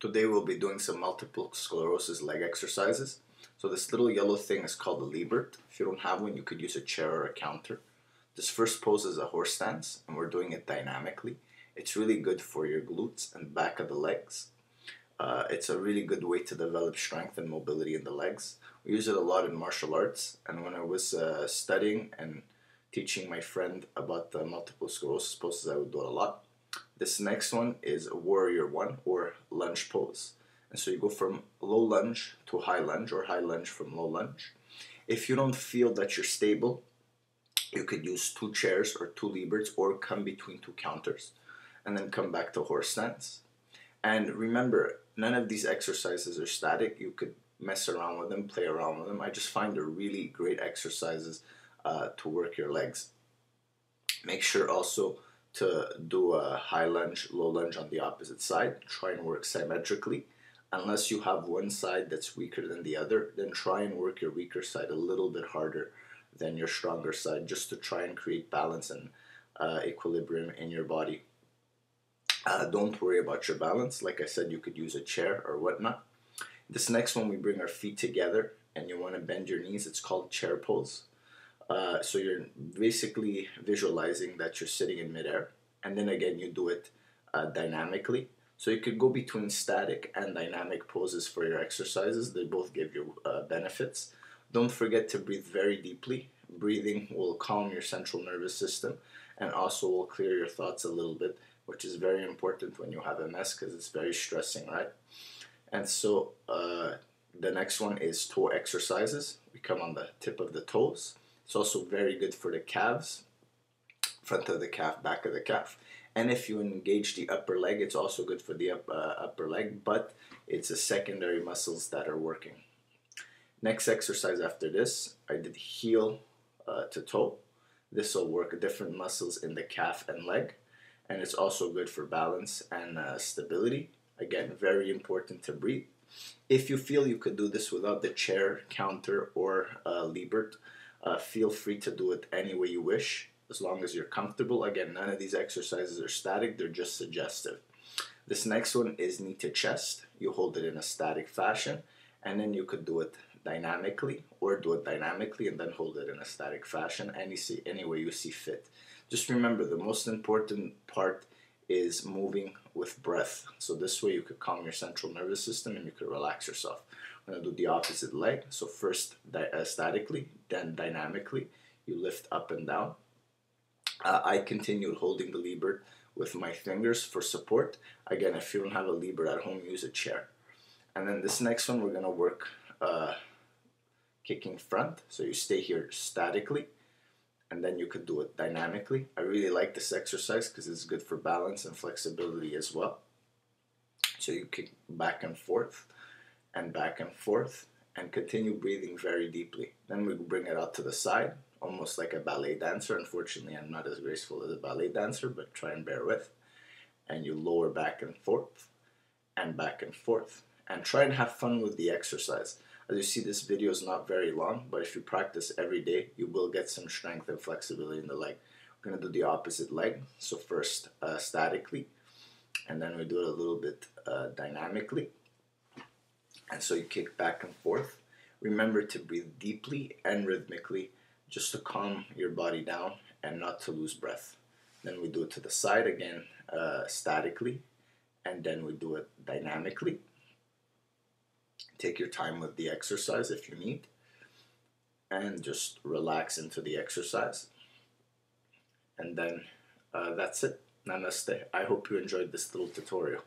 Today we'll be doing some multiple sclerosis leg exercises. So this little yellow thing is called a Liebert. If you don't have one, you could use a chair or a counter. This first pose is a horse stance, and we're doing it dynamically. It's really good for your glutes and back of the legs. It's a really good way to develop strength and mobility in the legs. We use it a lot in martial arts, and when I was studying and teaching my friend about the multiple sclerosis poses, I would do it a lot. This next one is a warrior one, or lunge pose. And so you go from low lunge to high lunge, or high lunge from low lunge. If you don't feel that you're stable, you could use two chairs or two Lieberts, or come between two counters and then come back to horse stance. And remember, none of these exercises are static. You could mess around with them, play around with them. I just find they're really great exercises to work your legs. Make sure also to do a high lunge, low lunge on the opposite side. Try and work symmetrically. Unless you have one side that's weaker than the other, then try and work your weaker side a little bit harder than your stronger side, just to try and create balance and equilibrium in your body. Don't worry about your balance. Like I said, you could use a chair or whatnot. This next one, we bring our feet together and you want to bend your knees. It's called chair pose. So you're basically visualizing that you're sitting in midair, and then again you do it dynamically. So you could go between static and dynamic poses for your exercises. They both give you benefits. Don't forget to breathe very deeply. Breathing will calm your central nervous system and also will clear your thoughts a little bit, which is very important when you have MS because it's very stressing, right? And so the next one is toe exercises. We come on the tip of the toes. It's also very good for the calves, front of the calf, back of the calf. And if you engage the upper leg, it's also good for the upper leg, but it's the secondary muscles that are working. Next exercise after this, I did heel to toe. This will work different muscles in the calf and leg, and it's also good for balance and stability. Again, very important to breathe. If you feel you could do this without the chair, counter, or Liebert, feel free to do it any way you wish, as long as you're comfortable. Again, none of these exercises are static, they're just suggestive. This next one is knee to chest. You hold it in a static fashion, and then you could do it dynamically, or do it dynamically and then hold it in a static fashion, any way you see fit. Just remember, the most important part is moving with breath. So this way you could calm your central nervous system and you could relax yourself. We're going to do the opposite leg. So first statically, then dynamically. You lift up and down. I continued holding the Liebert with my fingers for support. Again, if you don't have a Liebert at home, use a chair. And then this next one, we're going to work kicking front. So you stay here statically, and then you could do it dynamically. I really like this exercise because it's good for balance and flexibility as well. So you kick back and forth, and continue breathing very deeply. Then we bring it out to the side, almost like a ballet dancer. Unfortunately, I'm not as graceful as a ballet dancer, but try and bear with. And you lower back and forth, and try and have fun with the exercise. As you see, this video is not very long, but if you practice every day, you will get some strength and flexibility in the leg. We're going to do the opposite leg. So first statically, and then we do it a little bit dynamically. And so you kick back and forth. Remember to breathe deeply and rhythmically, just to calm your body down and not to lose breath. Then we do it to the side again, statically, and then we do it dynamically. Take your time with the exercise if you need, and just relax into the exercise. And then that's it. Namaste. I hope you enjoyed this little tutorial.